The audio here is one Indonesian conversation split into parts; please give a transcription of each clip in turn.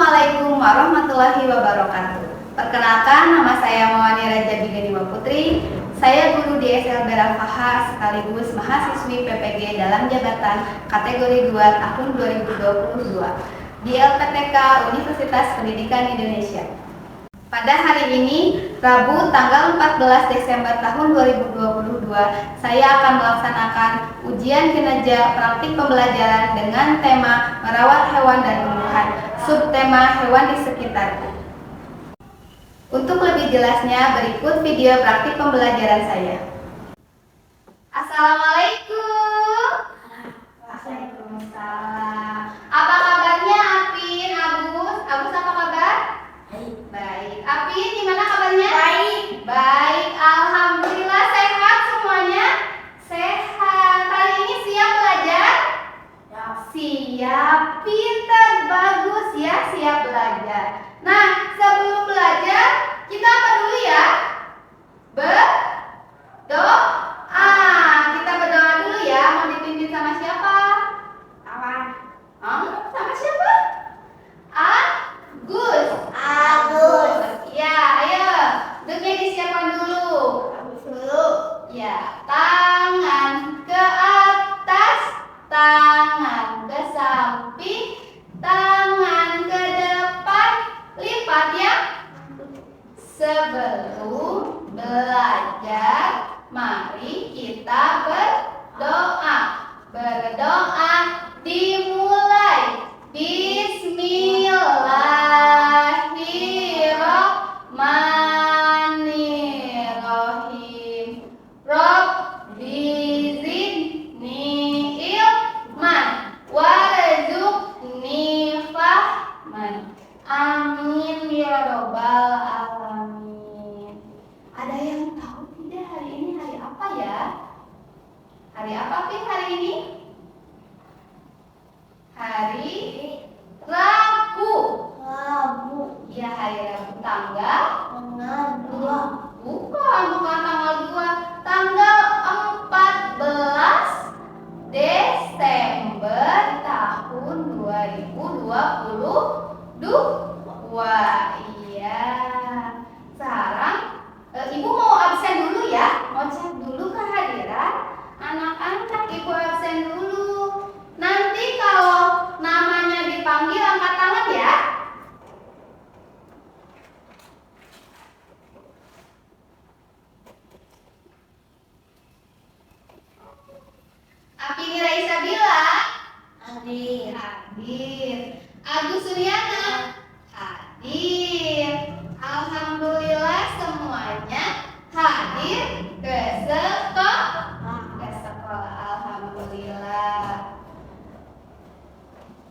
Assalamualaikum warahmatullahi wabarakatuh. Perkenalkan, nama saya Mawani Raja Biganiwa Putri. Saya guru di SLB Al-Fahar sekaligus mahasiswi PPG dalam jabatan kategori 2 tahun 2022 di LPTK Universitas Pendidikan Indonesia. Pada hari ini, Rabu tanggal 14 Desember tahun 2022, saya akan melaksanakan ujian kinerja praktik pembelajaran dengan tema merawat hewan dan tumbuhan, subtema hewan di sekitarku. Untuk lebih jelasnya, berikut video praktik pembelajaran saya. Assalamualaikum. Waalaikumsalam. Apa kabarnya Apin, Agus? Agus apa kabar? Baik. Apin, gimana kabarnya? Baik, alhamdulillah. Sehat semuanya? Sehat. Kali ini siap belajar? Siap. Pintar, bagus ya, siap belajar. Nah, sebelum belajar, kita apa dulu ya? Berdoa. Kita berdoa dulu ya. Mau dipimpin sama siapa? Sama siapa? Agus. Ya, ayo. Duduknya disiapkan dulu. Ya, tangan ke atas, tangan ke samping, tangan ke depan, lipat ya. Sebelum belajar, mari kita berdoa. Berdoa dimulai. Bismillahirrahmanirrahim. Rabbi zidni ilman warzuqni fahman. Amin ya robbal alamin. Ada yang tahu tidak hari ini hari apa ya? Hari apa sih hari ini? Hari Rabu. Ya, hari Rabu tanggal 2. Bukan tanggal 2. Tanggal 14 Desember tahun 2022. Iya. Sekarang Ibu mau absen dulu ya. Mau cek dulu kehadiran anak-anak. Ibu absen dulu. Nanti kalau namanya dipanggil angkat tangan ya. Apini Raisa Bila hadir. Agus Suryana hadir. Alhamdulillah semuanya hadir ke sekolah. Alhamdulillah.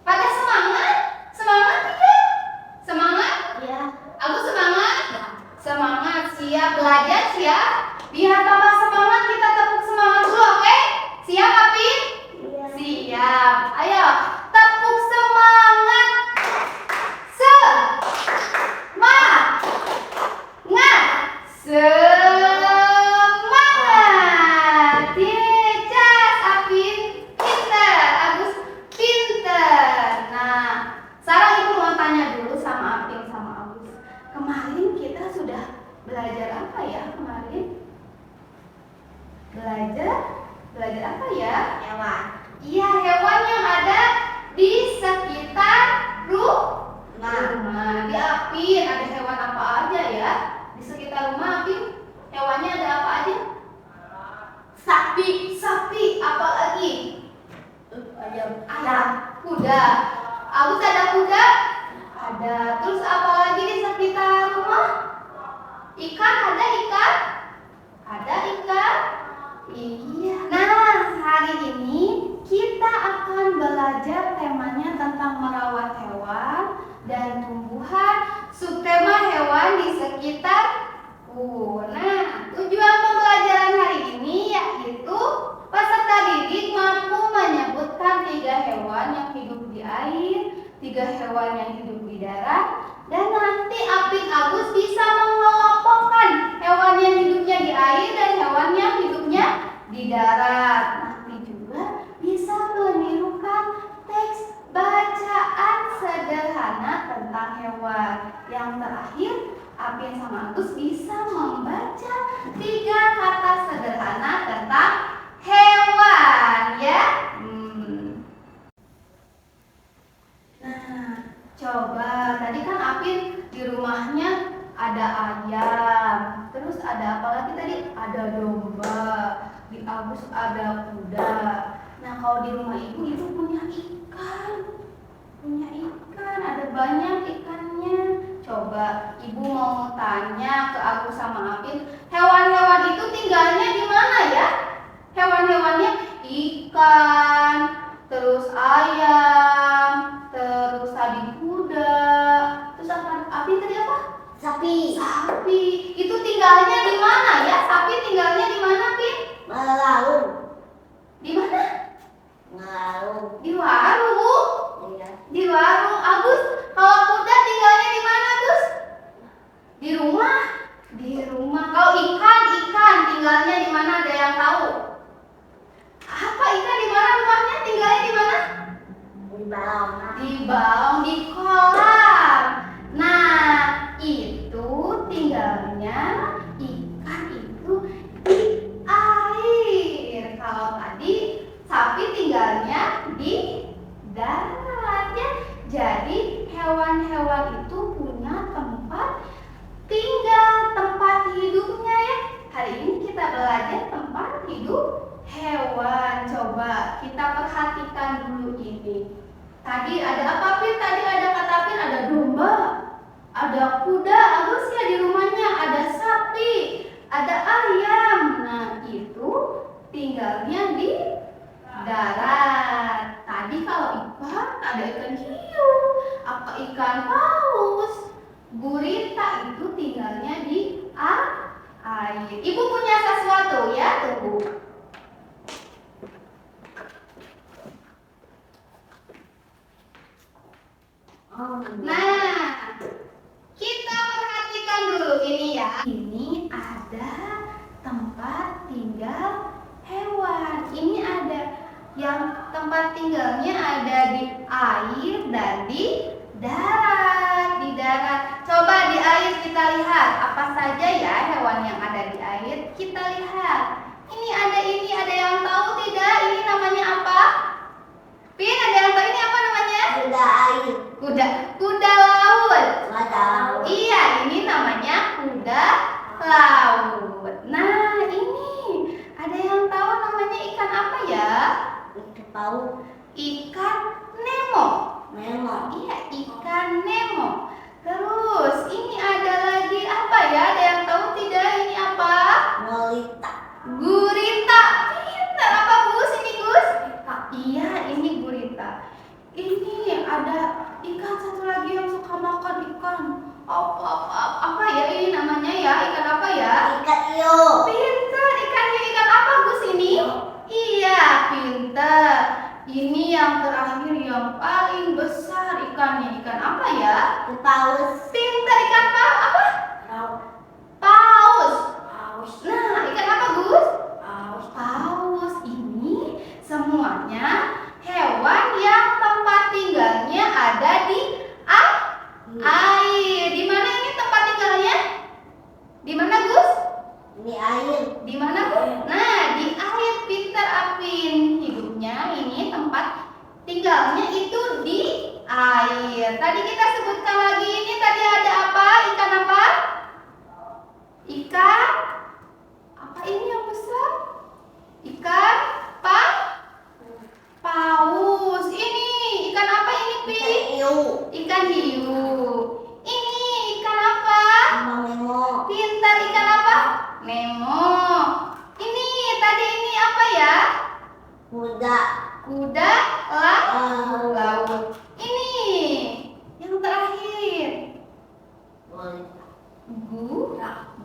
Pada semangat? Semangat tidak? Semangat? Ya. Aku semangat? Semangat, siap belajar, siap? Biar Papa semangat, kita tepuk semangat dulu, oke? Siap, Api? Iya. Siap. Ayo, tepuk semangat. Semangat. Semangat. Yes, Apin pinter, Agus pinter. Nah, sekarang Ibu mau tanya dulu sama Apin sama Agus. Kemarin kita sudah belajar apa ya kemarin? Belajar apa ya? Hewan. Iya, hewan yang ada di sekitar rumah. Di Apin ada hewan apa aja ya? Di sekitar rumah Apin, hewannya ada apa aja? Sapi, apa lagi? Ada kuda. Agus ada kuda? Ada. Terus apa lagi di sekitar rumah? Ikan, ada ikan? Ada ikan? Iya. Nah, hari ini kita akan belajar temanya tentang merawat hewan dan tumbuhan, subtema hewan di sekitarku. Nah, tujuan pembelajaran hari ini yaitu peserta didik mampu menyebutkan 3 hewan yang hidup di air, 3 hewan yang hidup di darat, dan nanti Apin Agus bisa mengelompokkan hewan yang hidupnya di air dan hewan yang hidupnya di darat. Nanti juga bisa menirukan teks bacaan sederhana tentang tentang hewan. Yang terakhir, Apin sama Agus bisa membaca 3 kata sederhana tentang hewan, ya. Nah, coba tadi kan Apin di rumahnya ada ayam, terus ada apa lagi tadi? Ada domba, di Agus ada kuda. Nah, kalau di rumah ibu punya ikan, ada banyak ikannya. Coba ibu mau tanya ke Agus sama Apin, hewan-hewan itu tinggalnya di mana ya? Hewan-hewannya ikan, terus ayam, terus tadi kuda, terus apa? Apin tadi apa? Sapi. Itu tinggalnya di mana ya? Sapi tinggalnya di mana, Pin? Melaut. Di mana? Melaut. Di warung. Iya. Di warung. Agus, kalau kuda tinggalnya di mana, Gus? Di rumah. Di rumah. Kalau ikan tinggalnya di mana? Ada yang tahu? Apa ikan di mana rumahnya? Tinggalnya di mana? Di balong. Di balong, di kolam. Nah, itu tinggalnya ikan itu di air. Kalau tadi sapi tinggalnya di darat, ya. Jadi hewan-hewan itu punya tempat tinggal, tempat hidupnya, ya. Hari ini kita belajar tempat hidup hewan. Coba kita perhatikan dulu ini. Tadi ada apa, Pin? Tadi ada kata Pin, ada domba, ada kuda, Agus ya di rumahnya, ada sapi, ada ayam. Nah, itu tinggalnya di darat. Tadi kalau ikan, ada ikan hiu, ikan paus, gurita, itu tinggalnya di air. Ibu punya sesuatu ya, tunggu. Nah, kita perhatikan dulu ini ya. Ini ada tempat tinggal hewan. Ini ada yang tempat tinggalnya ada di air dan di darat. Di darat. Coba di air kita lihat apa saja ya hewan yang ada di air. Kita lihat. Ini ada yang tahu tidak? Ini namanya apa? Pin, ada yang tahu ini apa namanya? Kuda air. Kuda laut. Kuda laut. Iya, ini namanya kuda laut. Nah, ini ada yang tahu namanya ikan apa ya? Ikan paus. Ikan Nemo. Nemo. Iya, ikan Nemo. Terus ini ada lagi apa ya? Ada yang tahu tidak? Ini apa? Gurita. Gurita. Pintar. Apa Gus? Ini Gus? Iya, ini gurita. Ini ada ikan satu lagi yang suka makan ikan. Apa ya ini namanya ya? Ikan apa ya? Ikan hiu. Pintar. Ikannya ikan apa Gus ini? Iya, pintar. Ini yang terakhir yang paling besar ikannya. Ikan apa ya? Ikan paus. Pintar. Ikan apa? Paus. Paus. Paus. Nah, ikan apa Gus? Paus. Paus. Ini semuanya hewan yang tempat tinggalnya ada di air. Di mana ini tempat tinggalnya? Di mana Gus? Ini air. Di mana Gus? Nah, di air. Pintar Apin. Hidupnya ini tempat tinggalnya itu di air. Tadi kita sebutkan lagi ini tadi ada apa? Ikan apa? Ikan apa ini yang besar? Ikan paus. Ini ikan apa ini, Pi? Ikan hiu. Ikan hiu. Ini ikan apa? Nemo. Pintar. Ikan apa? Nemo. Ini tadi ini apa ya? Kuda. Kuda laut. Ini yang terakhir.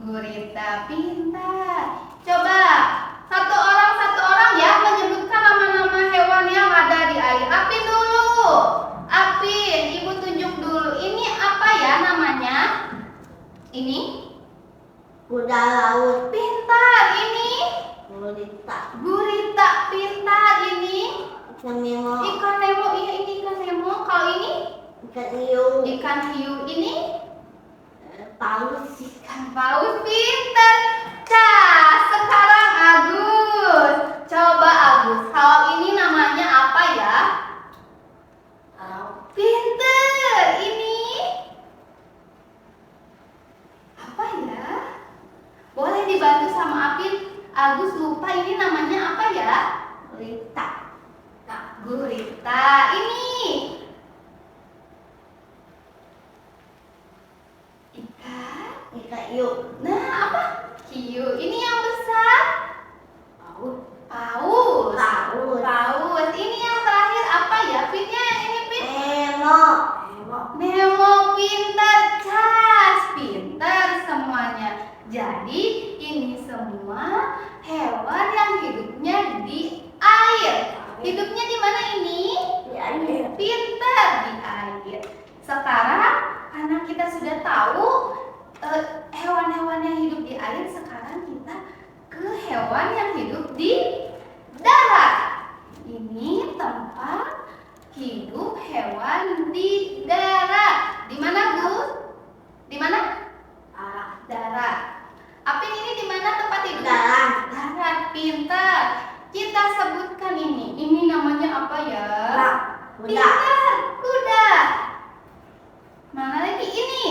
Gurita. Pintar. Coba satu orang ya menyebutkan nama-nama hewan yang ada di air. Apin dulu. Apin, ibu tunjuk dulu. Ini apa ya namanya? Ini Kuda laut. pintar. Ini Gurita. gurita. Pintar. Ini Ikan Nemo. ikan Nemo. Iya, ini ikan Nemo. Kalau ini Ikan hiu. Ikan hiu ini Paus. ikan paus. Pintar. Cas, sekarang Agus. Coba Agus, hal ini namanya apa ya? Pintar. Ini apa ya? Boleh dibantu sama Apin. Agus lupa ini namanya apa ya? Gurita. Gurita. Ini ikan. Ikan hiu. Nah, apa? Hiu. Ini yang besar. Paus. Paus. Paus. Paus. Ini yang terakhir apa ya? Pinnya yang ini Pin. Nemo. Nemo. Pintar. Cas. Pintar semuanya. Jadi ini semua hewan yang hidupnya di air. Hidupnya di mana ini? Di air. Pintar, di air. Sekarang karena kita sudah tahu hewan-hewan yang hidup di air, sekarang kita ke hewan yang hidup di darat. Ini tempat hidup hewan di darat. Di mana, Gus? Di mana? Darat. Apin, ini di mana tempat hidup? Darat. Darat. Pintar. Kita sebutkan ini. Ini namanya apa ya? Kuda. Pintar. Kuda. Mana lagi ini?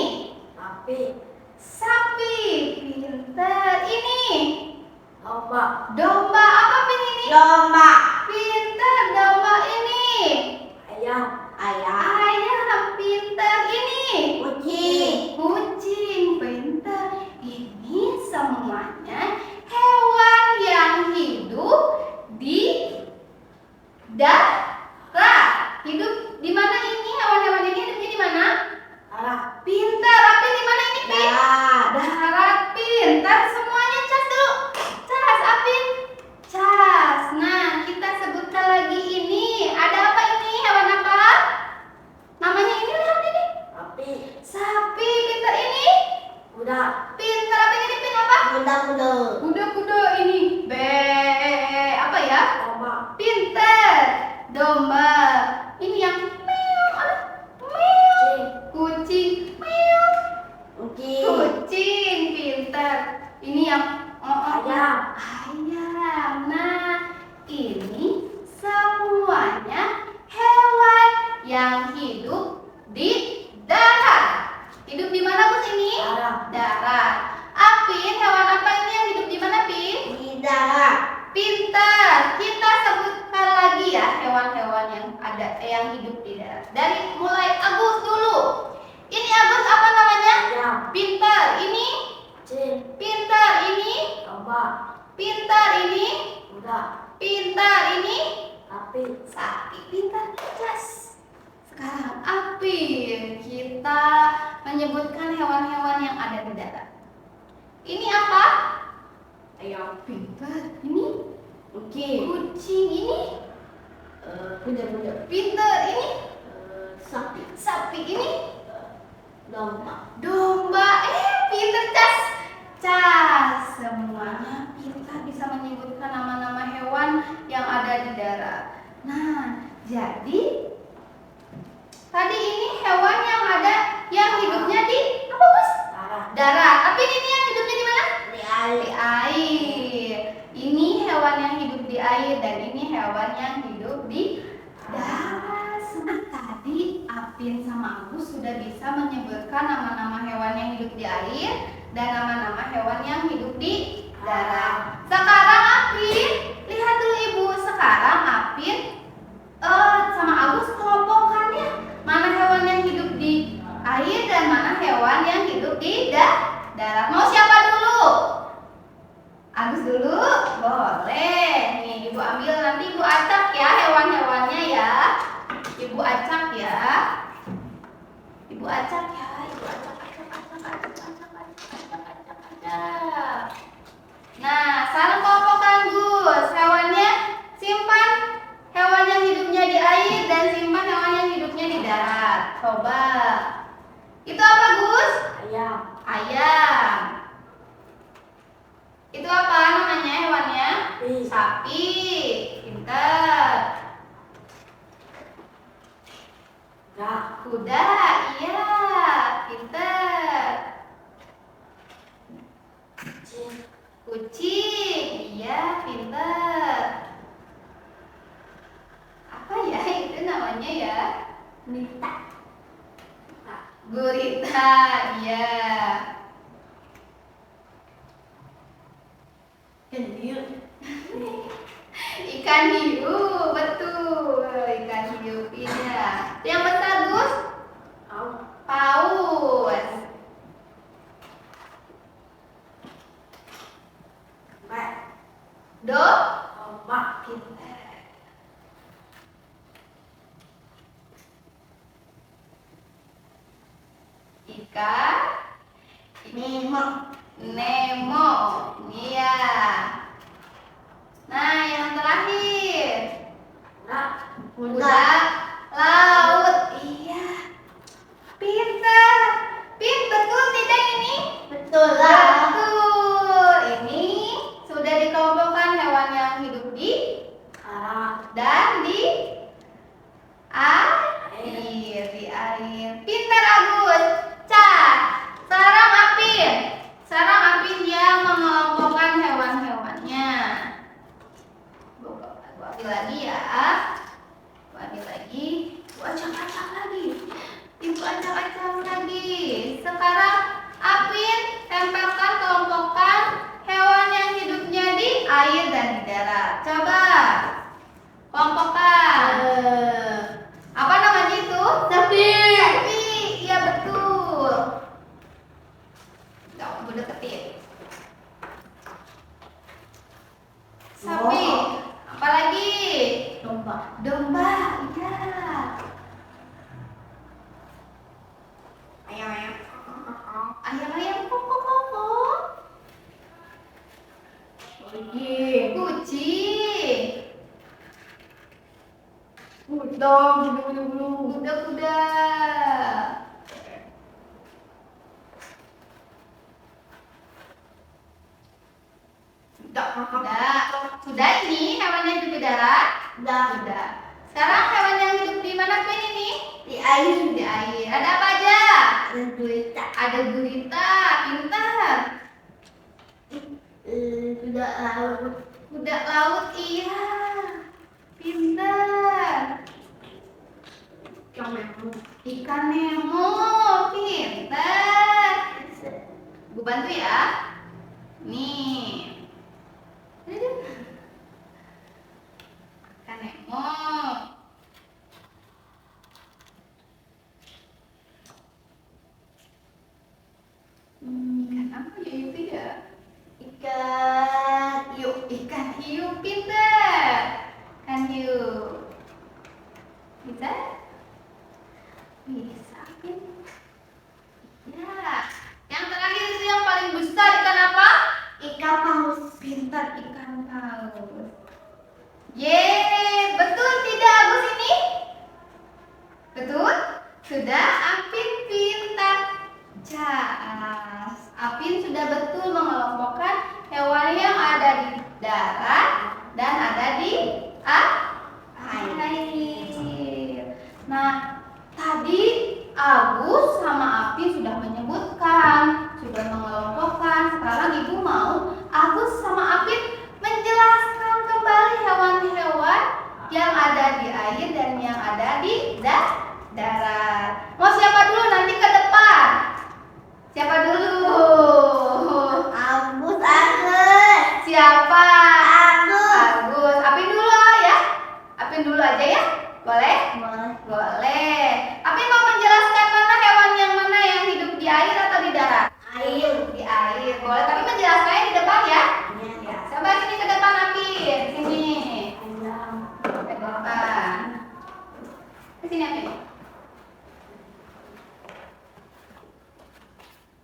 Sapi. Pintar. Ini domba. Apa Pin ini? Domba. Pintar. Domba ini. Ayam. Ayam. Pintar. Ini Kucing. kucing. Pintar. Ini semuanya hewan yang hidup di darat. Hidup di mana ini? Hewan-hewan ini hidupnya di mana? Pintar. Apin, di mana ini, Pin? Darat. Pintar semuanya. Cas dulu. Cas, Apin. Cas. Nah, kita sebutkan lagi ini. Ada apa ini? Hewan apa? Namanya ini lihat ini. Sapi. Pintar ini. Pintar. Apin, ini Pin apa? Kuda. Kuda ini. Apa ya? Pintar. Domba. Ini yang meow. Meow. Kucing. Meow. Kucing. Pintar. Ini yang ayam. Nah, ini semuanya hewan yang hidup di darat. Hidup di mana, Gus, ini? Darat. Apin, hewan apa ini yang hidup di mana, Pin? Di darat. Pintar. Kita sebutkan lagi ya hewan-hewan yang ada yang hidup di darat. Dari mulai Agus dulu. Ini Agus apa namanya? Pintar. Ini pintar. Ini pintar. Ini pintar. Ini sapi. Pintar. Yes. Sekarang Apin, kita menyebutkan hewan-hewan yang ada di darat. Ini apa? Pintar. Ini kucing. Ini Kuda. pintar. Ini Sapi. sapi. Ini Domba. pintar. Cas. Semuanya pintar, bisa menyebutkan nama-nama hewan yang ada di darat. Nah, jadi tadi ini hewan yang ada yang hidupnya di apa, Bos? Darat. Tapi ini yang hidupnya di mana? Di air. Di air. Ini hewan yang hidup di air dan ini hewan yang hidup di darat. Tadi Apin sama Agus sudah bisa menyebutkan nama-nama hewan yang hidup di air dan nama-nama hewan yang hidup di darat. Sekarang Apin, lihat dulu Ibu. Sekarang Apin sama Agus kelompokkannya. Mana hewan yang hidup di air dan mana hewan yang hidup di darat. Mau siapa dulu? Agus dulu? Boleh. Nih Ibu ambil, nanti Ibu acak ya hewan-hewannya ya. Ibu acak ya. Ibu acak ya. Ibu acak. Nah, sekarang kelompokkan Gus. Hewannya simpan hewan yang hidupnya di air dan simpan hewan yang hidupnya di darat. Coba. Itu apa, Gus? Ayam. Itu apa namanya hewannya? Sapi. Pintar. Kuda, iya, pintar. Kucing, iya, pintar. Apa ya itu namanya ya? Gurita, iya. Ikan hiu, betul. Ikan hiu, iya. Yang besar, Gus? Paus. Do? Pintar. Ikan Nemo, iya. Nah, yang terakhir kuda laut, iya. Pintar. Betul tidak ini? Betul lah. Betul. Ini sudah dikelompokkan hewan yang hidup di dan di air, Pintar Agus. Sekarang Apin yang mengelompokkan hewan-hewannya. Gua ambil lagi ya. Gua ambil lagi. Gua acak-acak lagi. Ibu acak-acak lagi. Sekarang Apin tempelkan kelompokkan hewan yang hidupnya di air dan di darat. Coba kelompokkan. Apa namanya itu? Sapi. Iya betul. Enggak, udah deketin. Sapi. Apalagi? Domba. Iya. Ayam kok. Kucing. Kuda. Sudah ini hewan yang hidup di darat? Sudah. Sekarang hewan yang hidup di mana Pin ini? Di air. Di air. Ada apa aja? Ada gurita, pintar. Kuda laut, iya. Pintar. Ikan Nemo, pintar. Gue bantu ya. Nih. Ikan Nemo. Ikan apa ya itu ya? Ikan hiu, pintar. Ikan hiu. Bisa? Ya. Yang terakhir itu yang paling besar ikan apa? Ikan paus. Pintar, ikan paus. Betul tidak Agus ini? Betul? Sudah, Apin pintar. Apin sudah betul mengelompokkan hewan yang ada di darat dan ada di air. Nah, tadi Agus sama Apin sudah menyebutkan, sudah mengelompokkan. Sekarang Ibu mau Agus sama Apin menjelaskan kembali hewan-hewan yang ada di air dan yang ada di darat. Mau siapa dulu nanti ke depan? Siapa dulu? Agus. Siapa? Agus. Apin dulu ya. Apin dulu aja ya. Boleh? Boleh. Apin mau menjelaskan mana yang hidup di air atau di darat? Di air. Boleh, tapi menjelaskannya di depan ya. Coba sini ke depan Apin. Sini. Ke depan. Ke sini Apin.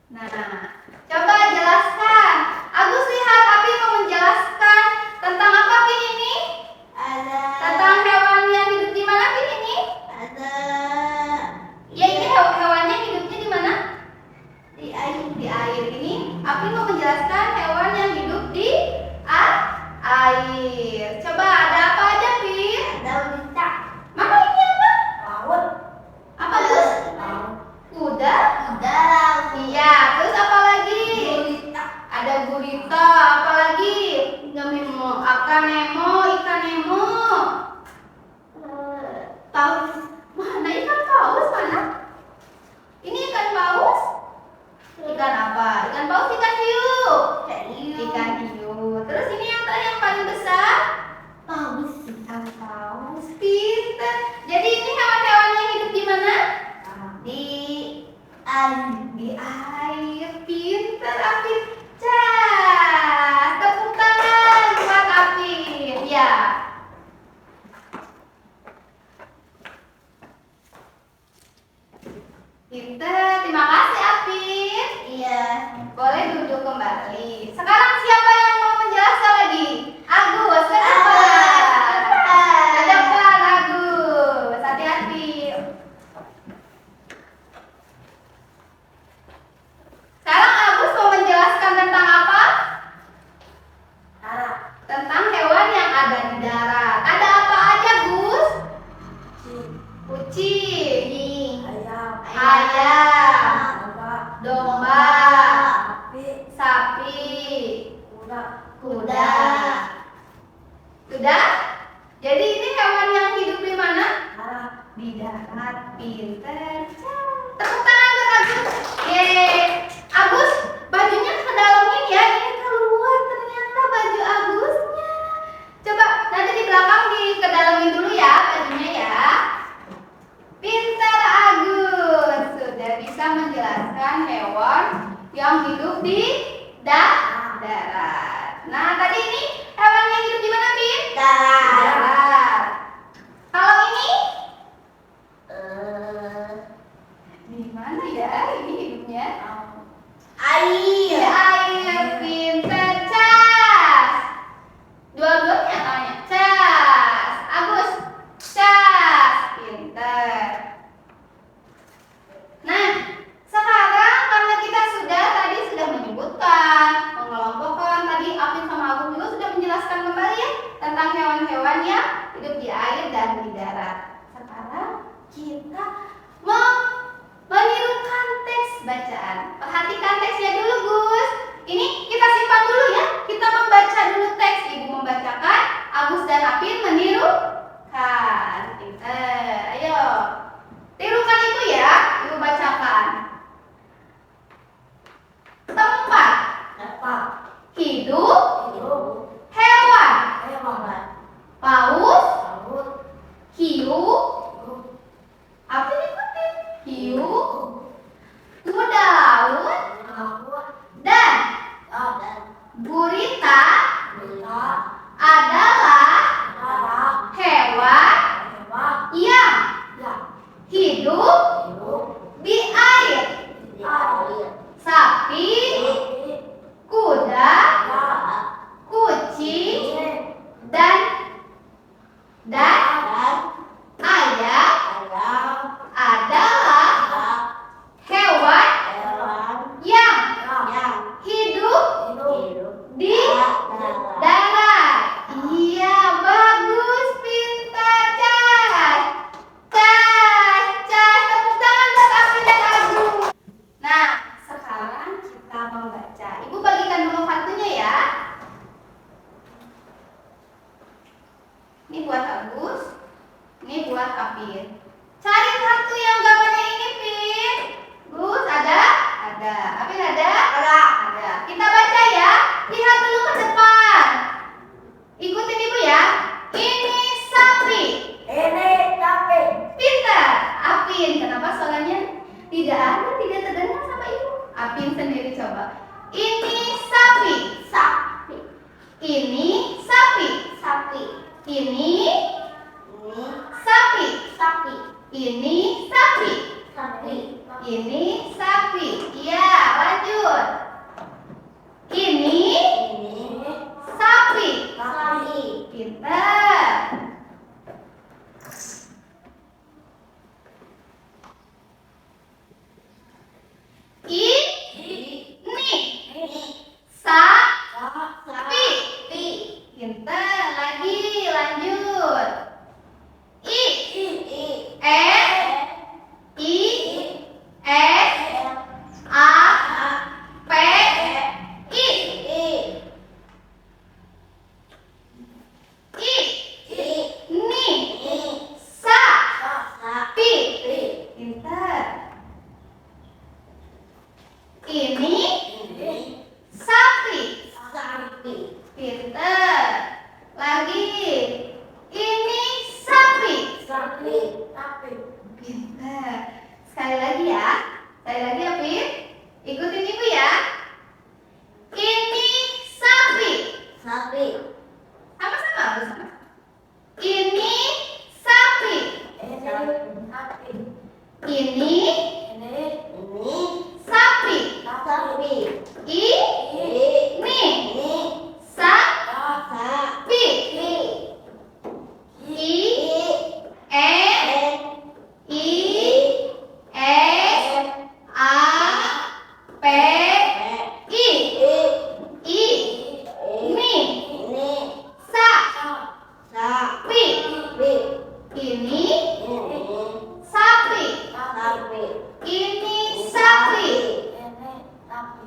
Nah, coba jelaskan. Agus lihat Apin mau menjelaskan tentang apa Apin ini? Tentang hewan yang hidup di mana Apin ini? Ya ini hewannya hidupnya di mana? Di air ini. Apin mau menjelaskan hewan yang hidup di air. Coba ada apa aja Pin? Mana ini apa? Laut. Apa Di air. Pintar Apin. Cas. Tepuk tangan buat Apin. Ya. Pintar. Terima kasih Apin. Iya. Boleh duduk kembali. Sekarang siapa yang mau menjelaskan lagi? Agus, ke depan. Ke depan Agus. Hati-hati. Sekarang Agus mau menjelaskan tentang apa? Tentang hewan yang ada di darat. Ada apa aja, Gus? Kucing, ayam, domba, sapi, kuda. Sudah? Jadi ini hewan yang hidup di mana? Di darat. Pinter. Tepuk tangan buat Agus. Yeay. Agus, bajunya kedalamin ya. Ini keluar ternyata baju Agusnya. Coba nanti di belakang kedalamin dulu ya bajunya ya. Pintar Agus. Sudah bisa menjelaskan hewan yang hidup di darat. Nah, tadi ini hewan yang hidup di mana, Bin? Darat. Kalau ini? Di mana ya ini hidupnya? Di air. Pintar. Cas. Dua-duanya tanya. Cas. Agus. Cas. Pintar. Nah, sekarang karena kita tadi sudah menyebutkan, mengelompokkan, tadi Apin sama Agus juga sudah menjelaskan kembali ya tentang hewan-hewan yang hidup di air dan di darat. Sekarang kita mau menirukan teks bacaan. Perhatikan teksnya dulu, Gus. Ini kita simpan dulu ya. Kita membaca dulu teks. Ibu membacakan, Agus dan Apin menirukan. Ayo. Tirukan itu ya, Ibu bacakan. Tempat hidup hewan. Paus, hiu, apa ikutin? Hiu, kuda laut, dan gurita adalah hewan yang hidup di air. Sapi, kuda, kucing, dan ayam adalah hewan yang hidup di darat. Iya, bagus, pintar. Cas. Tepuk tangan buat Apin dan Agus. Nah, sekarang kita membaca. Ibu bagikan dulu kartunya ya. Ini buat Agus, ini buat Apin. Cari kartu yang gambarnya ini, Pin. Gus, ada? Ada. Apin ada? Ada. Kita baca ya. Lihat dulu ke depan. Ikutin Ibu ya. Ini sapi. Pintar. Apin, kenapa suaranya tidak terdengar sama Ibu? Apin sendiri coba. Ini sapi. Ini sapi. Ini sapi. Ini sapi. Ini sapi. Iya, lanjut. Ini sapi. Pintar. Ini sapi. Pintar. Lagi, lanjut. Pintar. Sekali lagi ya. Sekali lagi I. Ini. Sa. Pi. Ini sapi. Ini sapi.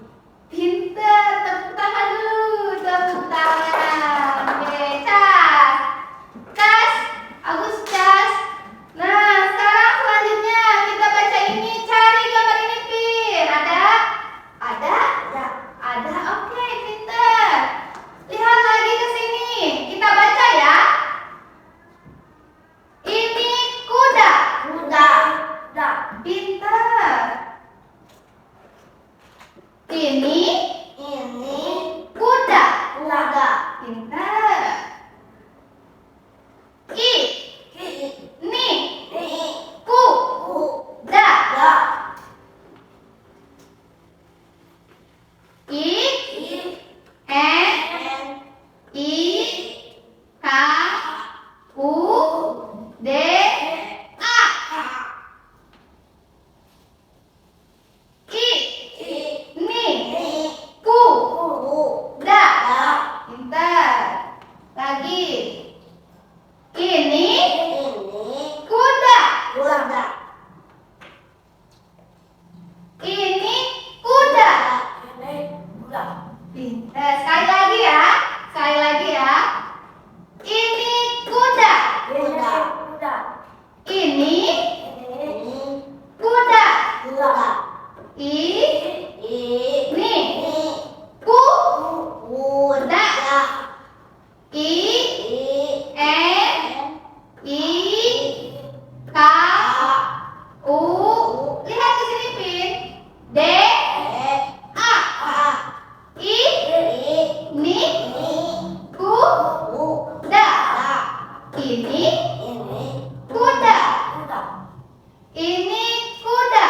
Pintar. Tepuk tangan dulu. Tepuk tangan. Oke, cas. Cas. Agus cas. Nah, sekarang selanjutnya kita baca ini. Cari gambar ini, Pin. Ada? Ada. Oke, pintar. Lihat lagi ke sini. Kita baca ya. Ini kuda. Pintar. Ini kuda. Pintar. Ini kuda. Lagi. Ini kuda. Ini kuda. Pintar. Sekali lagi ya. Ini kuda. Ini kuda. Ini kuda. Lihat ke sini, Pin. Ini kuda. Ini kuda. Ini kuda.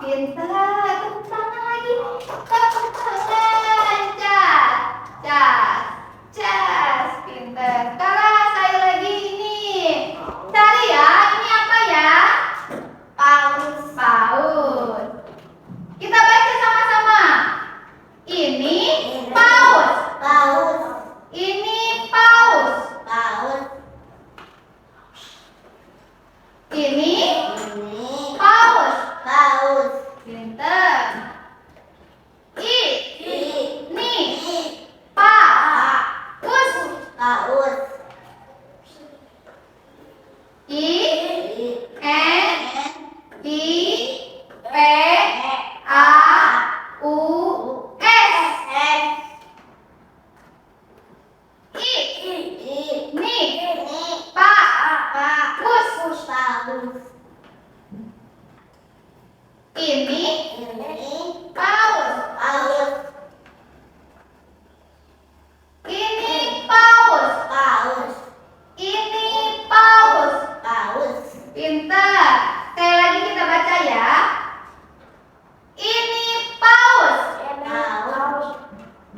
Pintar. Tepuk tangan lagi. Tepuk tangan. Cas. Pintar. Sekarang sekali lagi ini. Cari ya. Ini apa ya? Paus. Kita baca sama-sama. Ini paus. Ini paus. Ini paus. Pintar. Ini paus. Ini paus. Ini paus. Ini paus. Pintar. Sekali lagi kita baca ya. Ini paus. Ini paus.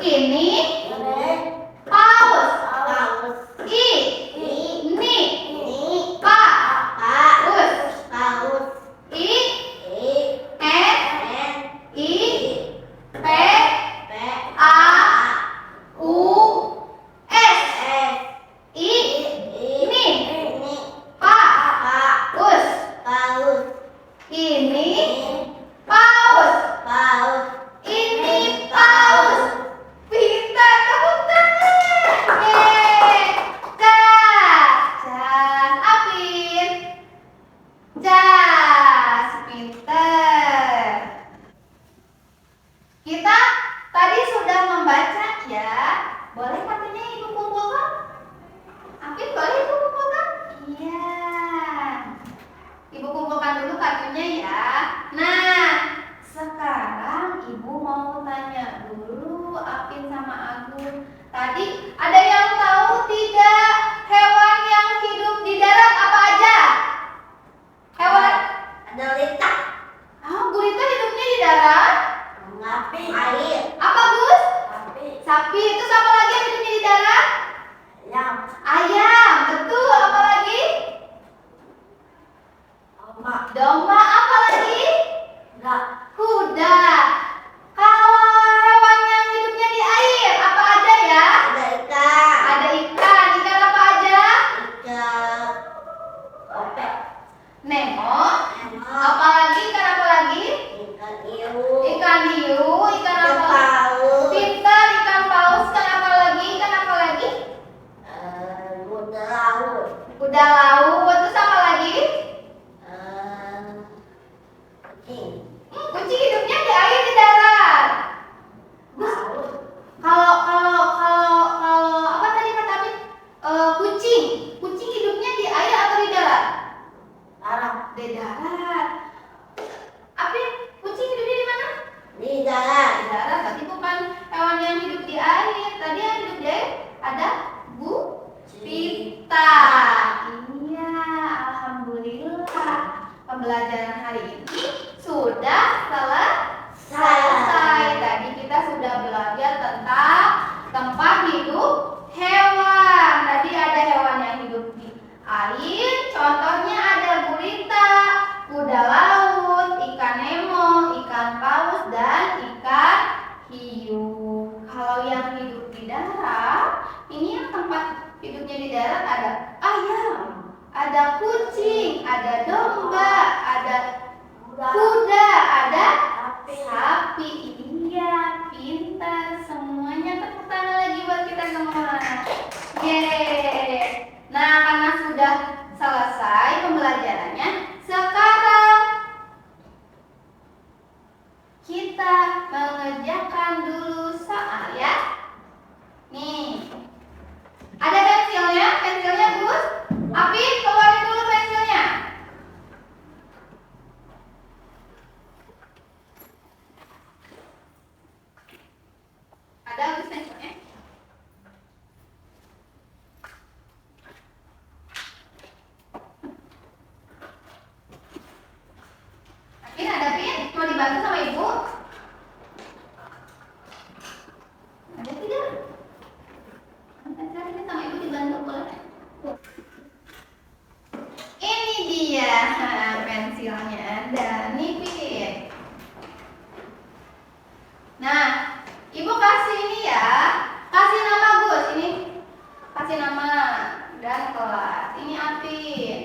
Ini paus. Kita tadi sudah membaca ya. Boleh kartunya Ibu kumpulkan? Apin, boleh Ibu kumpulkan? Iya. Ibu kumpulkan dulu kartunya ya. Nah, sekarang Ibu mau tanya dulu Apin sama Agung. Tadi ada yang tahu tidak hewan yang hidup di darat apa aja? Hewan? Gurita. Gurita hidupnya di darat? Air. Apa, Gus? Sapi. Itu apa lagi yang hidupnya di darat? Ayam. Betul. Apa lagi? Domba. Apa lagi? Kuda. Kucing hidupnya di air, di darat. Laut. Kalau apa tadi kata Amin? Kucing hidupnya di air atau di darat? Darat. Di darat. Amin, kucing hidupnya di mana? Di darat. Di darat. Berarti bukan hewan yang hidup di air. Tadi yang hidup di air ada Pita. Iya, alhamdulillah. Pembelajaran hari ini sudah selesai. Tadi kita sudah belajar tentang tempat hidup hewan. Tadi ada hewan yang hidup di air, contohnya ada gurita, kuda laut, ikan nemo, ikan paus, dan ikan hiu. Kalau yang hidup di darat, ini yang tempat hidupnya di darat ada ayam, ada kucing, ada domba, ada kuda, ada sapi. Iya, pintar semuanya. Tepuk tangan lagi buat kita semua. Yeay. Nah, karena sudah selesai pembelajarannya, sekarang kita mengerjakan dulu soal ya. Nih, ada pensilnya Gus. Apin, keluarin dulu pensilnya. Ada Gus pensilnya? Apin, ada Pin? Mau dibantu sama Ibu? Ada tidak? Pensilnya sama Ibu dibantu boleh? Ini dia pensilnya ada nih Pin. Nah, Ibu kasih ini ya, kasih nama Gus ini, kasih nama dan kelas. Ini Apin,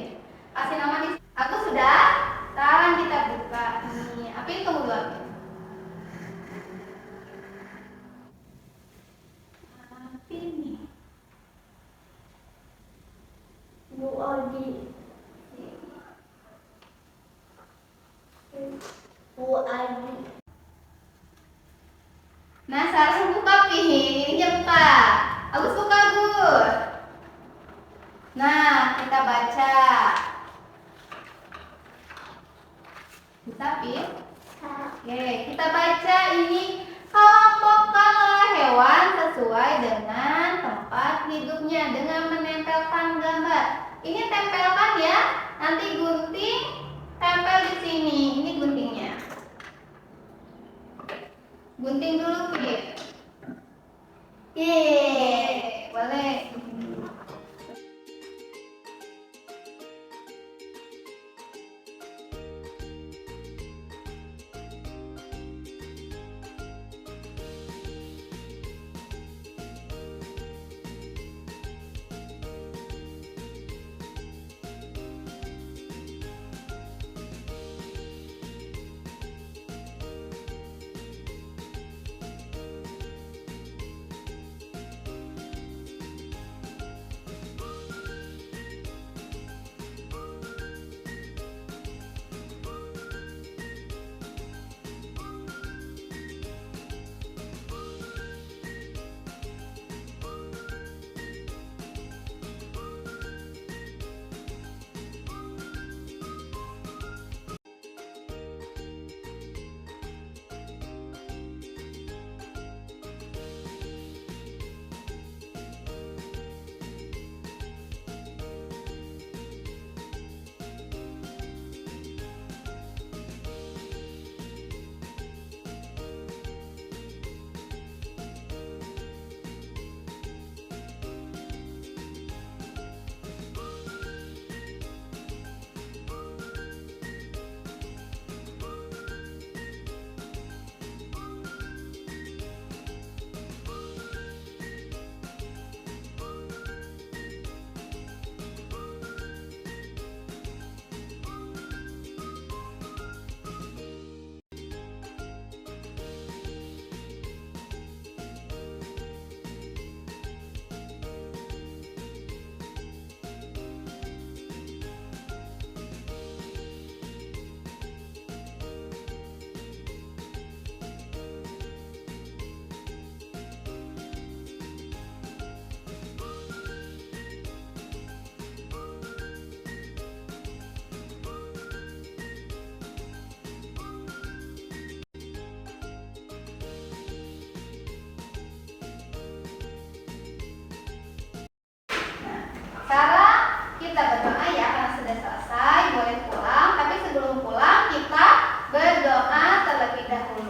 kasih nama di. Aku sudah. Sekarang kita buka nih. Apin tunggu dulu Apin. Apin nih. Bu Odi. Bu Adi. Nah, sekarang buka Pin. Ini dia buka. Agus buka Agus. Nah, kita baca. Bisa Pin? Oke, kita baca ini. Kelompokkanlah hewan sesuai dengan tempat hidupnya dengan menempelkan gambar. Ini tempelkan ya. Nanti gunting, tempel di sini. Ini guntingnya. Gunting dulu, Pin. Yeay, boleh. dahulu.